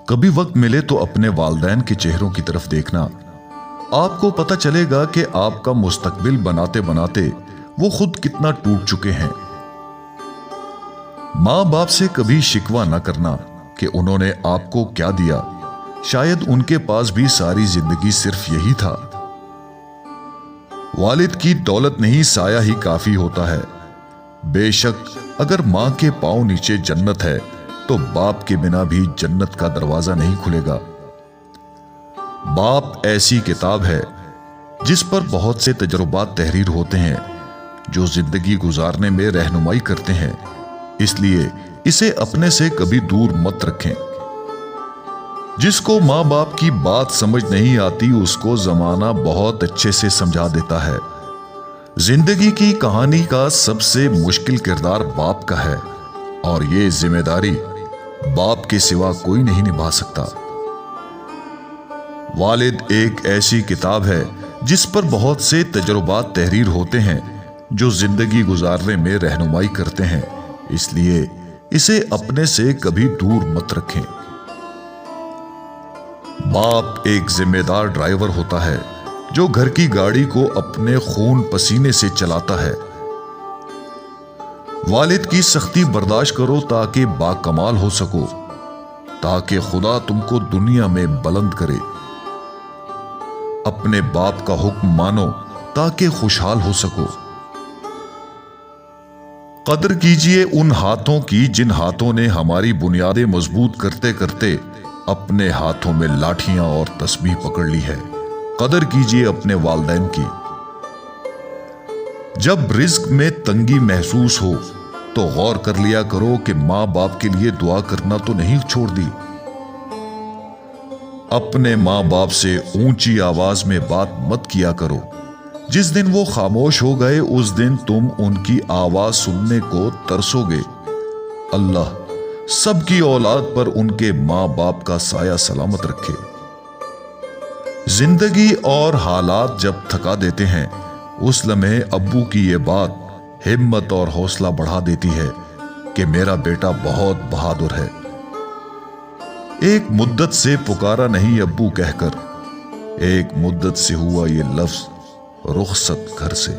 कभी वक्त मिले तो अपने वालिदैन के चेहरों की तरफ देखना। आपको पता चलेगा कि आपका मुस्तकबिल बनाते बनाते वो खुद कितना टूट चुके हैं। माँ बाप से कभी शिकवा न करना कि उन्होंने आपको क्या दिया, शायद उनके पास भी सारी जिंदगी सिर्फ यही था। वालिद की दौलत नहीं, साया ही काफी होता है। बेशक अगर मां के पांव नीचे जन्नत है तो बाप के बिना भी जन्नत का दरवाजा नहीं खुलेगा। बाप ऐसी किताब है जिस पर बहुत से तजुर्बात तहरीर होते हैं जो जिंदगी गुजारने में रहनुमाई करते हैं, इसलिए इसे अपने से कभी दूर मत रखें। जिसको माँ बाप की बात समझ नहीं आती उसको जमाना बहुत अच्छे से समझा देता है। जिंदगी की कहानी का सबसे मुश्किल किरदार बाप का है और ये जिम्मेदारी बाप के सिवा कोई नहीं निभा सकता। वालिद एक ऐसी किताब है जिस पर बहुत से तजुर्बात तहरीर होते हैं जो जिंदगी गुजारने में रहनुमाई करते हैं, इसलिए इसे अपने से कभी दूर मत रखें। बाप एक जिम्मेदार ड्राइवर होता है जो घर की गाड़ी को अपने खून पसीने से चलाता है। वालिद की सख्ती बर्दाश्त करो ताकि बाकमाल हो सको, ताकि खुदा तुमको दुनिया में बुलंद करे। अपने बाप का हुक्म मानो ताकि खुशहाल हो सको। कदर कीजिए उन हाथों की जिन हाथों ने हमारी बुनियादें मजबूत करते करते अपने हाथों में लाठियां और तस्बीह पकड़ ली है। कदर कीजिए अपने वालिदैन की। जब रिज्क में तंगी महसूस हो तो गौर कर लिया करो कि मां बाप के लिए दुआ करना तो नहीं छोड़ दी। अपने मां बाप से ऊंची आवाज में बात मत किया करो। जिस दिन वो खामोश हो गए उस दिन तुम उनकी आवाज सुनने को तरसोगे। अल्लाह सबकी औलाद पर उनके मां बाप का साया सलामत रखे। जिंदगी और हालात जब थका देते हैं उस लम्हे अब्बू की ये बात हिम्मत और हौसला बढ़ा देती है कि मेरा बेटा बहुत बहादुर है। एक मुद्दत से पुकारा नहीं अब्बू कहकर, एक मुद्दत से हुआ ये लफ्ज रुखसत घर से।